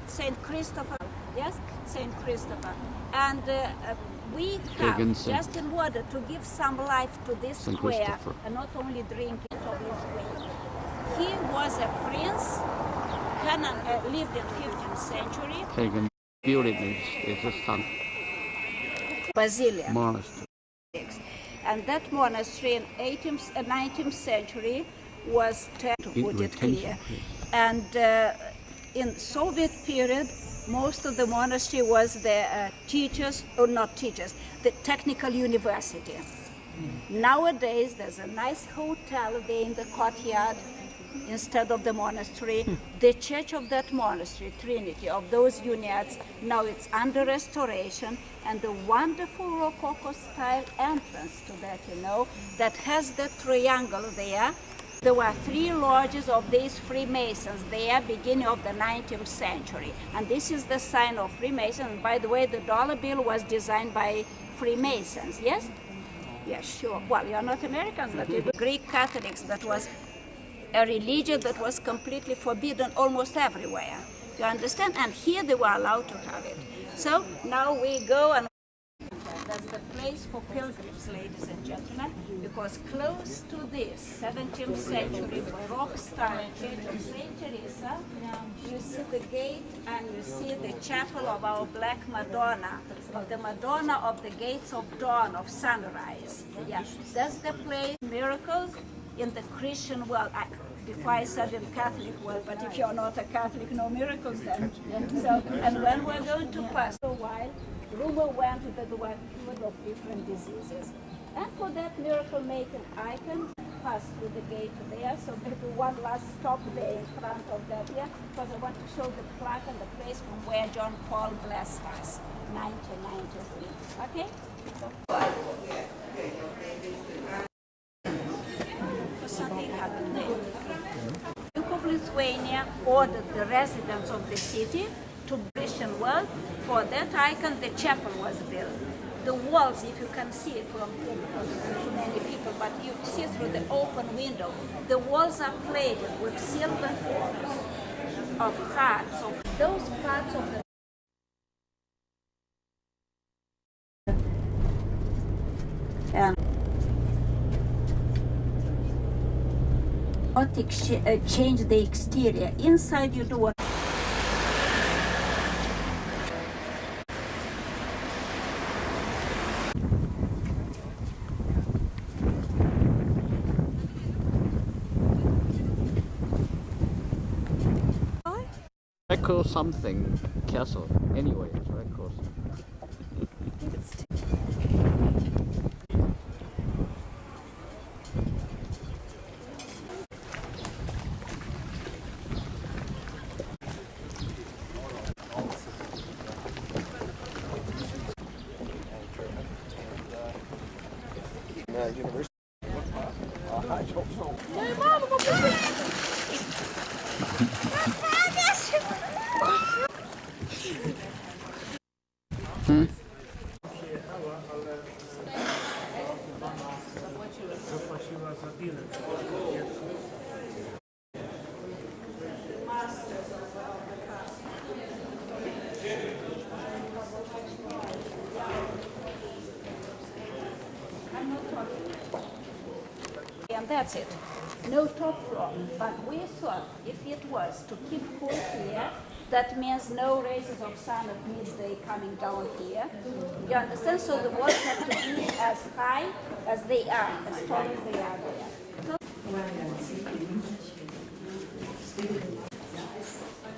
Saint Christopher. Yes, Saint Christopher. And we have, just in order to give some life to this square, and not only drink it of this way. He was a prince, lived in 15th century. Pagan building is a son. Basilia. Monastery. And that monastery in 19th century was turned, to put it clear. And in Soviet period, most of the monastery was the teachers, or not teachers, the technical university. Nowadays, there's a nice hotel there in the courtyard instead of the monastery. The church of that monastery, Trinity, of those units, now it's under restoration, and the wonderful Rococo style entrance to that, that has the triangle there. There were 3 lodges of these Freemasons there, beginning of the 19th century. And this is the sign of Freemasons. And by the way, the dollar bill was designed by Freemasons, yes? Yes, sure. Well, you're not Americans, but you're Greek Catholics. That was a religion that was completely forbidden almost everywhere. You understand? And here they were allowed to have it. So now we go, and that's the place for pilgrims, ladies and gentlemen, because close to this 17th century Baroque style church of St. Teresa, you see the gate and you see the chapel of our Black Madonna, of the Madonna of the Gates of Dawn, of sunrise. Yeah, that's the place. Miracles in the Christian world. Before I said in Catholic world, but if you're not a Catholic, no miracles then. So, and when we're going to pass a while, rumor went that they were cured of different diseases. And for that miracle-making icon, pass through the gate there. So maybe one last stop there in front of that here, because I want to show the plaque and the place from where John Paul blessed us, 1993. Okay? So something happened there. Duke of Lithuania ordered the residents of the city to Christian world. For that icon, the chapel was built. The walls, if you can see it from here, because there are many people, but you see through the open window, the walls are plated with silver forms of hearts, of those parts of the change the exterior. Inside you do what? Echo something castle. Anyway, it's Echo. University. I don't know. And that's it. No top floor. But we thought if it was to keep cool here, that means no rays of sun at midday coming down here. You understand? So the walls have to be as high as they are, as tall as they are there. So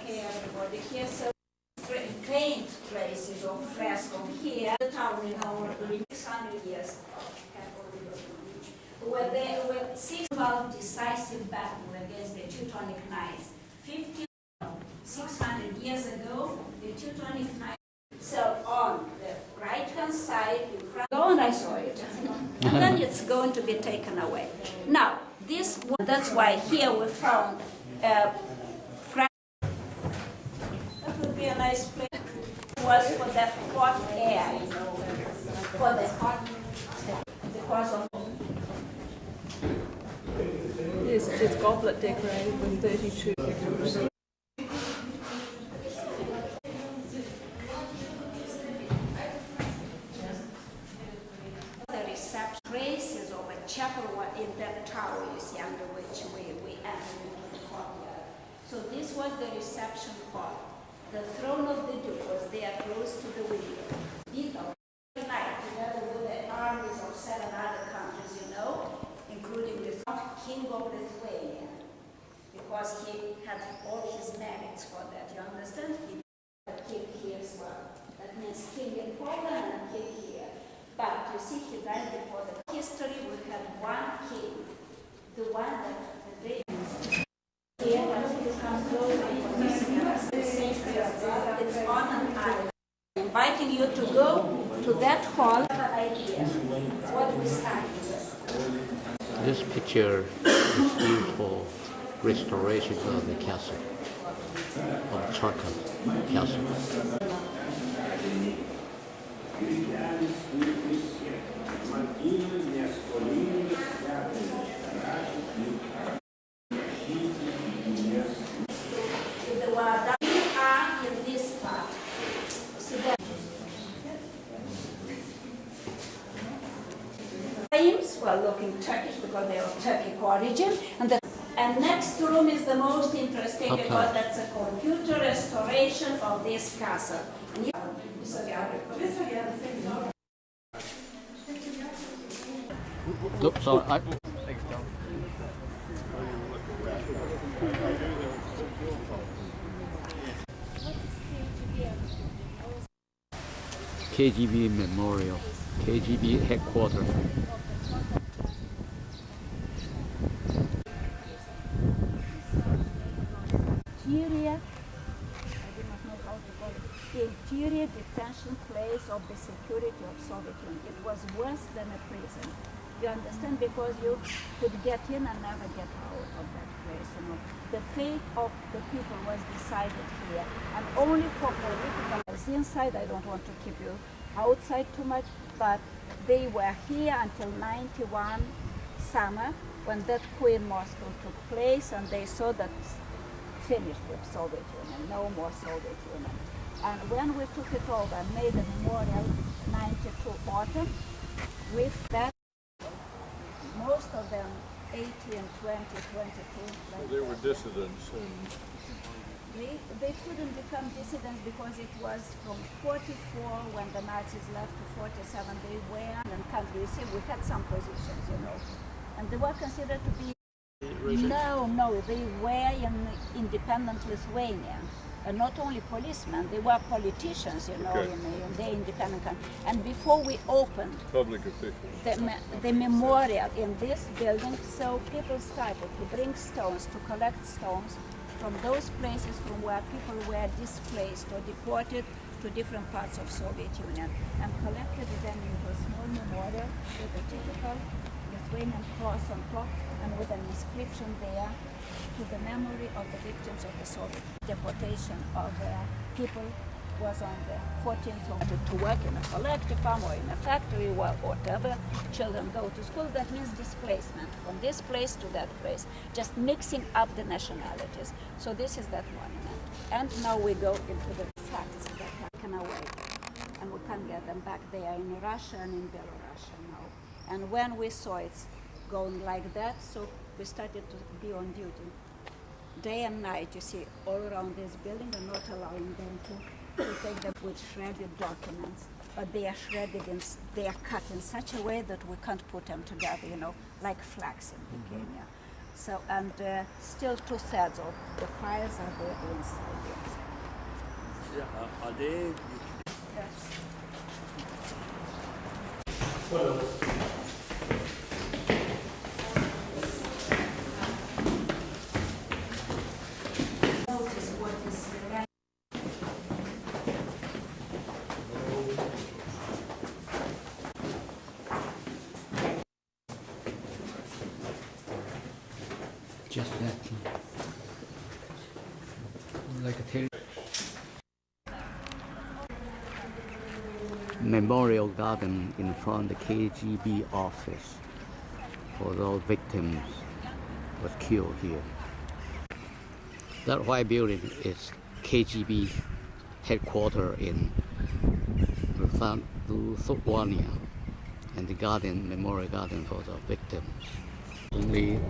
okay, everybody, here so faint traces of fresco here. The town in our 600 years. Where they were 6 about decisive battle against the Teutonic Knights. 600 years ago, the Teutonic Knights. So on the right-hand side, in front, and I saw it. And then it's going to be taken away. Now, this that's why here we found that would be a nice place. It was for that hot air, for the hot, because of. Yes, it says goblet decorated with 32. the reception hall. The throne of the Duke was there close to the window. Vito, night, together with the armies of 7 other countries, you know, including the King of Lithuania, because he had all his merits for that, you understand? He had a king here as well. That means king in Poland and king here. But you see, he died before the history. We had one king, the one that the day here, and he comes close to this it's on an island. Inviting you to go to that hall. Have an idea what we started with. This picture is used for restoration of the castle, of Charkan Castle. The word are in this part. So that names were looking Turkish because they are of Turkic origin, and next room is the most interesting Okay. because that's a computer restoration of this castle. And So KGB Memorial, KGB headquarters. interior, I do not know how to call it, the interior detention place of the security of Soviet Union. It was worse than a prison. You understand? Because you could get in and never get out of that place. You know, the fate of the people was decided here, and only for political. Inside, I don't want to keep you outside too much, but they were here until '91 summer when that coup in Moscow took place, and they saw that finished with Soviet Union, no more Soviet Union. And when we took it over and made a memorial '92 autumn, with that, most of them 18, 20, 22. Like They were dissidents and they couldn't become dissidents because it was from 44 when the Nazis left to 47. They were in country. You see, we had some positions, you know, and they were considered to be. No, they were in independent Lithuania. And not only policemen, they were politicians, you know, Okay. in the independent country. And before we opened public officials. the memorial in this building, so people started to bring stones, to collect stones from those places from where people were displaced or deported to different parts of Soviet Union, and collected them into a small memorial with a typical Lithuanian cross on top and with an inscription there to the memory of the victims of the Soviet deportation of people was on the 14th of to work in a collective farm or in a factory or whatever. Children go to school. That means displacement from this place to that place, just mixing up the nationalities. So this is that monument. And now we go into the facts that are taken away, and we can get them back. They are in Russia and in Belarus now. And when we saw it going like that, so we started to be on duty. Day and night, you see, all around this building, and not allowing them to take them with shredded documents. But they are shredded, they are cut in such a way that we can't put them together, you know, like flax in Pequeña. So, and still 2/3 of the files are there inside. Are they? Yes. Notice what is the Just that. Like a memorial garden in front of the KGB office for those victims was killed here. That white building is KGB headquarters in Lithuania, and the garden, memorial garden for the victims. Only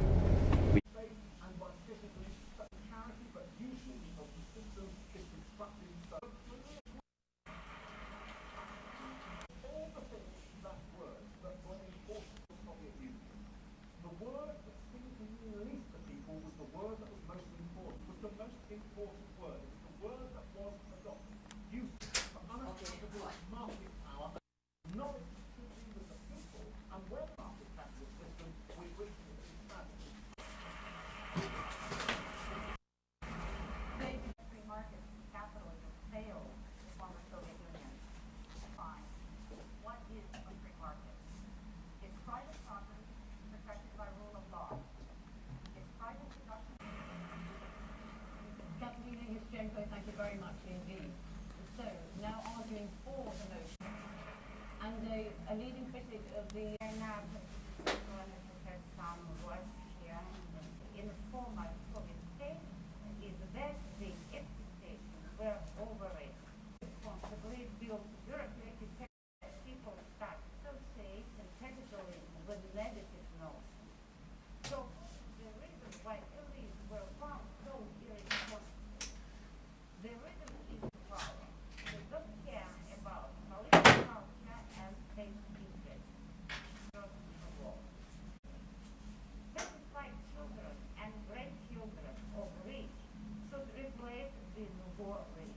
cooperate.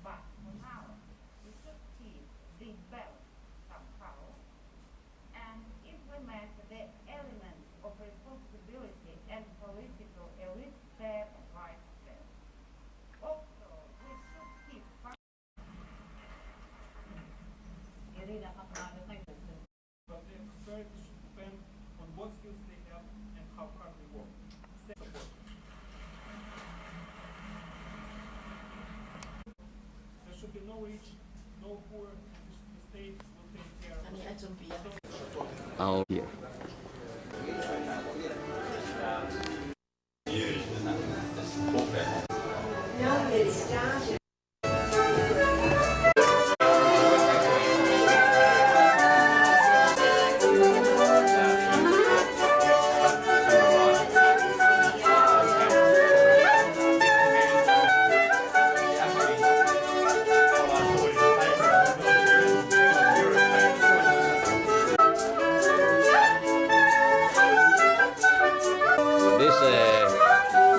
But for now, we should keep the balance somehow and implement the elements of responsibility and political elite step by step. Also, we should keep Irina Pavlovna, thank you. But the society should depend on what skills they have and how hard they work. Support. There should be no rich, no poor. The state will take care of Out here.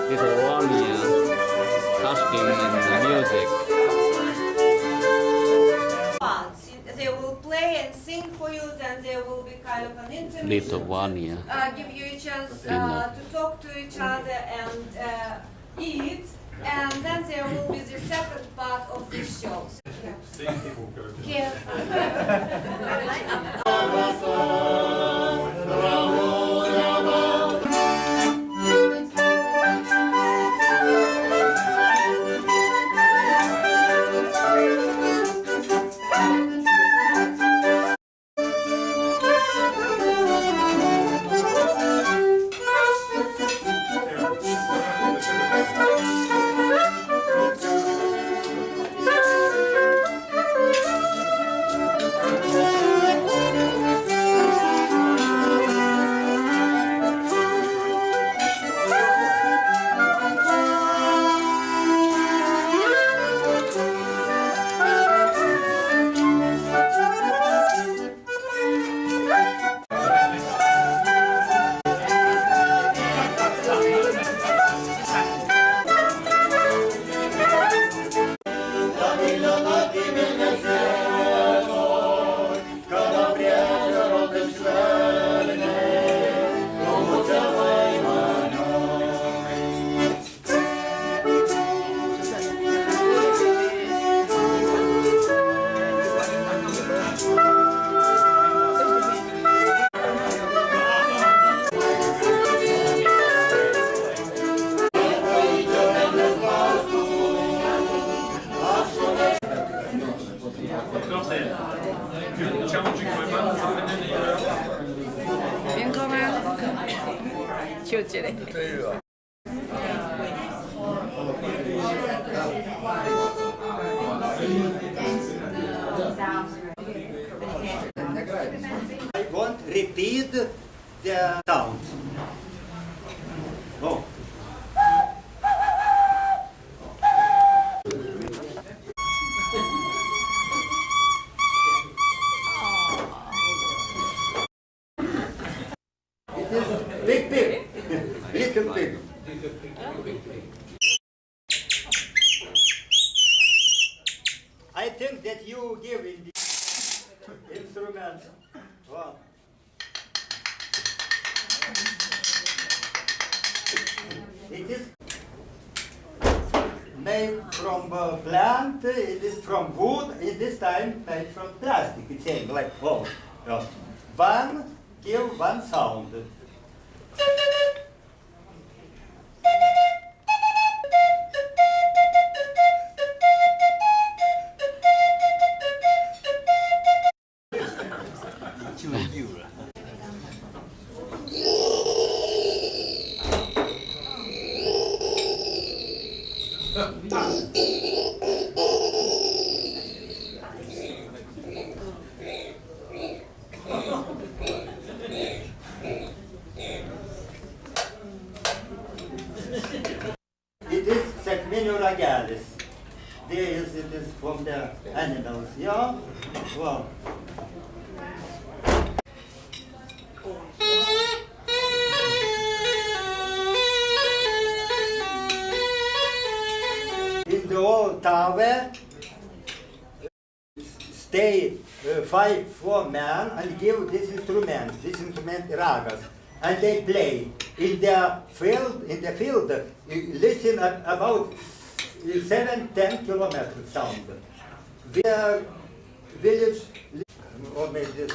This Romania costume and the music. They will play and sing for you, then there will be kind of an intermission. Lithuania. Give you a chance Dinner. to talk to each other and eat. And then there will be the second part of the show. Here. I won't repeat the sounds. No. It is big pig, little pig. I think that you give in the instruments. Wow. It is made from plant, it is from wood, it is time made from plastic. It's saying like, oh, yeah. One give one sound. It is Sacminio ragalis. It is from the animals, yeah? Wow. In the small tower, stay 5-4 men and give this instrument ragas, and they play in the field. Listen about 7-10 kilometers sound. The village, or maybe this.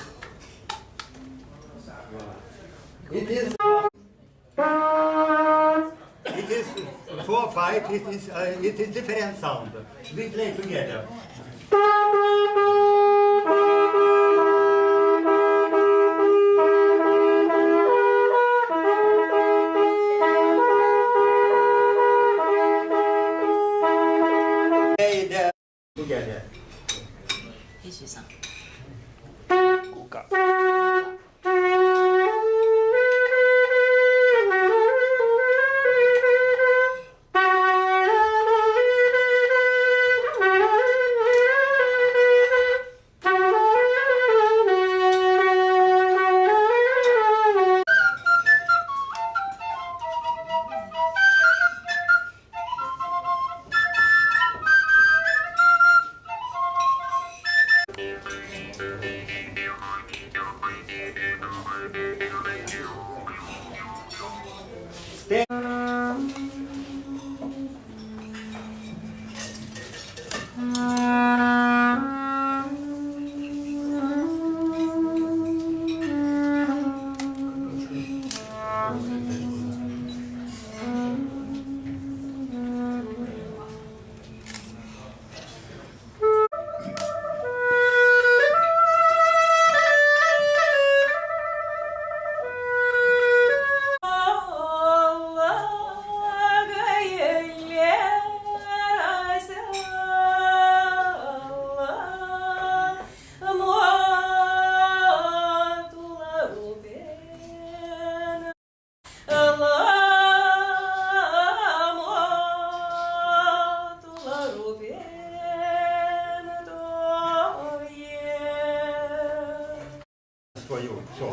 It is 4-5. It is different sound. We play together. Play the together. 一起上。 For you, so.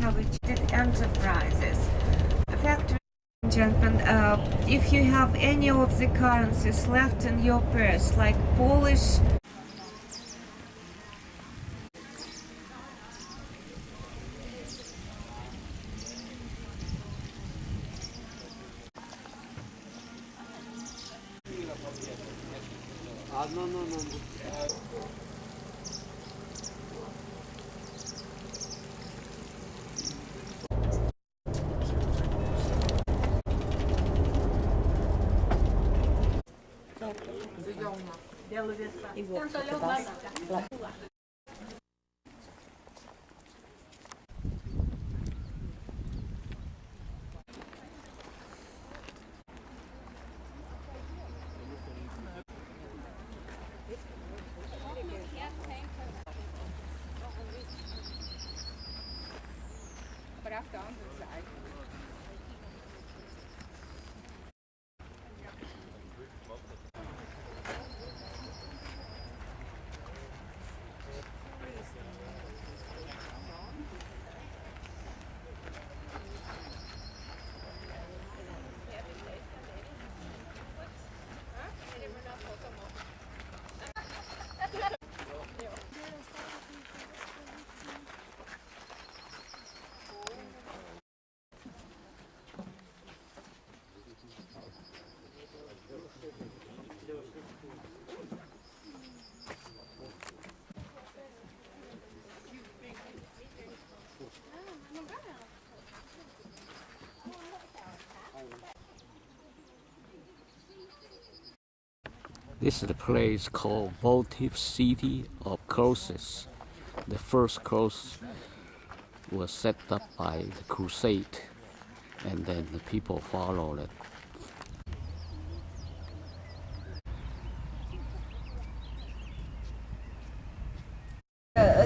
Have achieved enterprises. Factory gentlemen, if you have any of the currencies left in your purse, like Polish This is a place called Votive City of Crosses. The first cross was set up by the Crusade, and then the people followed it.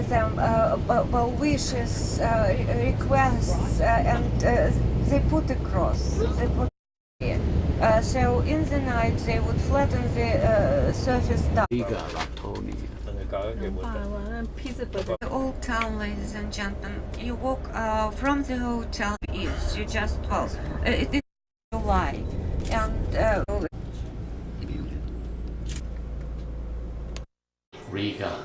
Them well wishes, requests, and they put a cross. They put so in the night they would flatten the surface down. Riga, Latonia. The old town, ladies and gentlemen. You walk from the hotel east. You just it is July, and Riga.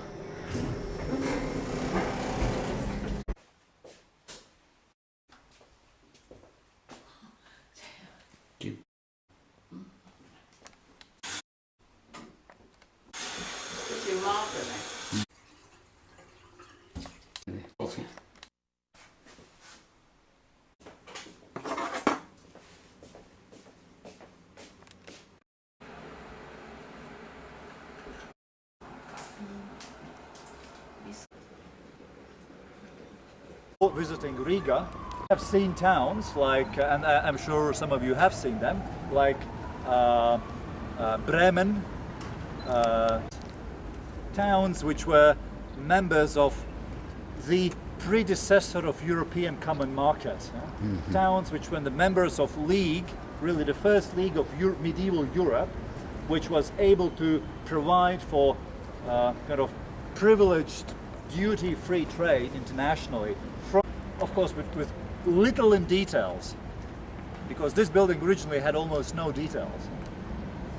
Visiting Riga, I've seen towns like, and I'm sure some of you have seen them, like Bremen, towns which were members of the predecessor of European Common Market. Towns which were the members of League, really the first league of medieval Europe, which was able to provide for kind of privileged duty-free trade internationally. Of course, with little in details, because this building originally had almost no details.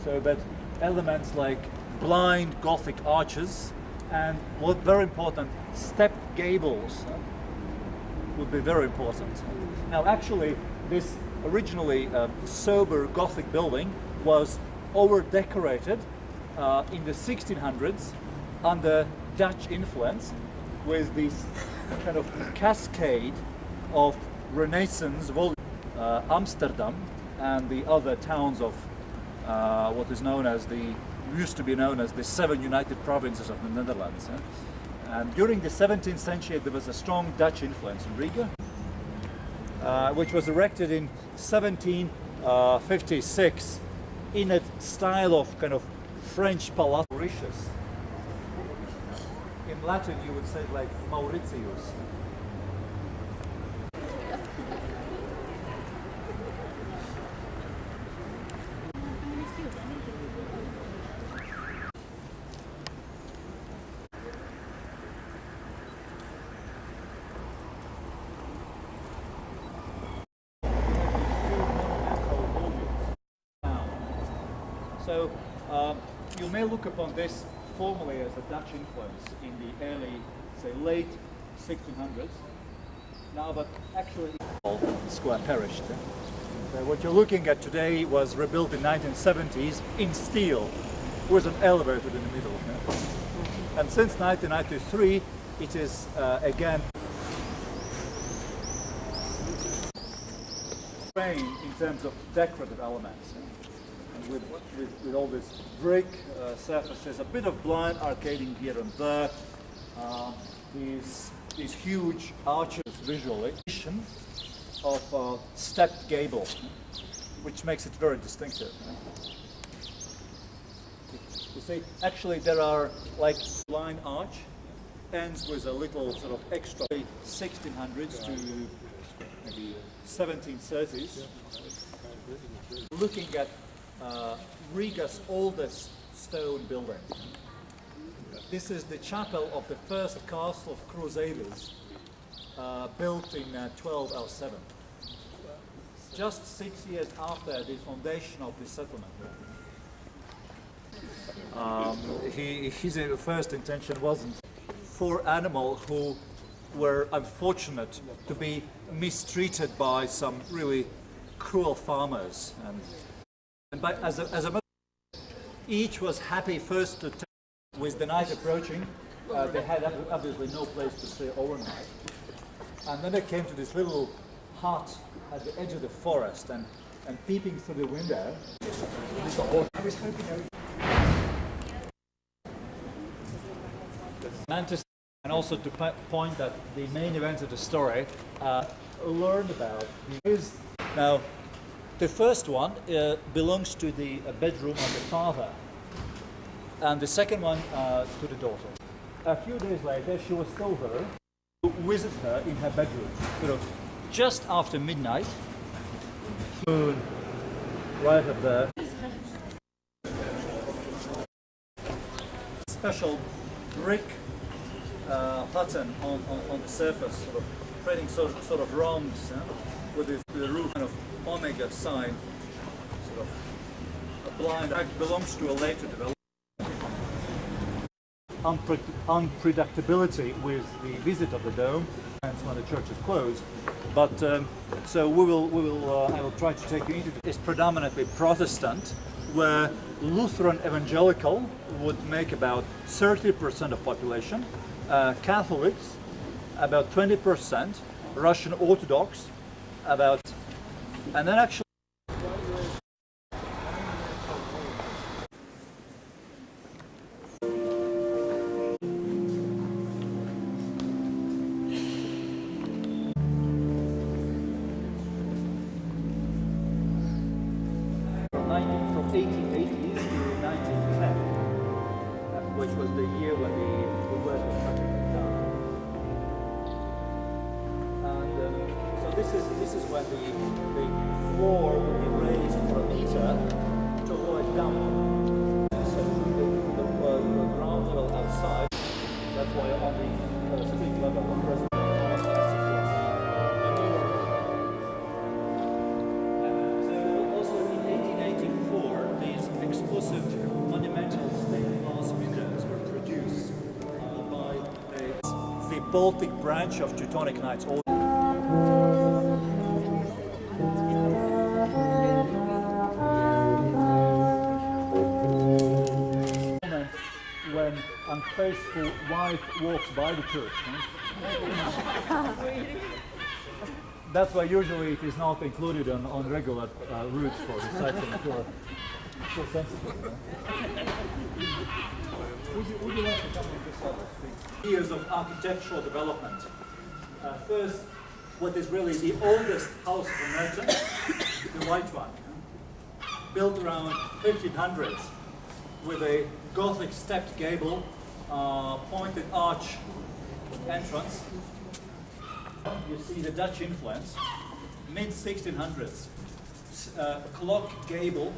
So, but elements like blind Gothic arches and what very important, stepped gables would be very important. Now, actually, this originally sober Gothic building was over-decorated in the 1600s under Dutch influence, with this kind of cascade of Renaissance, Amsterdam and the other towns of what is known as used to be known as the 7 United Provinces of the Netherlands. And during the 17th century there was a strong Dutch influence in Riga, which was erected in 1756 in a style of kind of French palatial. In Latin you would say like Mauritius. So you may look upon this formally as a Dutch influence in the early, say, late 1600s. Now, but actually, square perished. So what you're looking at today was rebuilt in 1970s in steel. with an elevator in the middle. Yeah? And since 1993, it is again in terms of decorative elements. Yeah? And with all these brick surfaces, a bit of blind arcading here and there, these huge arches visually of stepped gable, which makes it very distinctive. You see, actually there are like blind arch, ends with a little sort of extra 1600s to maybe 1730s. Looking at Riga's oldest stone building. This is the chapel of the first castle of Crusaders, built in 1207. Just 6 years after the foundation of the settlement. His first intention wasn't for animals who were unfortunate to be mistreated by some really cruel farmers, and as a each was happy first to with the night approaching. They had obviously no place to stay overnight, and then they came to this little hut at the edge of the forest, and peeping through the window. And also to point that the main events of the story learned about is now the first one belongs to the bedroom of the father, and the second one to the daughter. A few days later, she was still there to visit her in her bedroom, sort of just after midnight. Moon, right up there. Special brick pattern on the surface, sort of creating sort of rhombs, with the roof kind of omega sign, sort of a blind. That belongs to a later development. Unpredictability with the visit of the dome, and when the church is closed. But so I will try to take you into. It's predominantly Protestant, where Lutheran evangelical would make about 30% of population, Catholics about 20%, Russian Orthodox about, and then actually. From 1880s to 1910, which was the year when the work was shutting down. And so this is when the floor will be raised for a meter to lower it down. So the ground level outside, that's why on the street level, monumental stained glass windows were produced by the Baltic branch of Teutonic Knights Order. When unfaithful wife walks by the church. That's why usually it is not included on regular routes for the sightseeing tour. So sensitive. Would you like to come on this side? Years of architectural development. First, what is really the oldest house of a merchant, the white one, built around 1500s with a Gothic stepped gable, pointed arch entrance. You see the Dutch influence, mid 1600s, clock gable.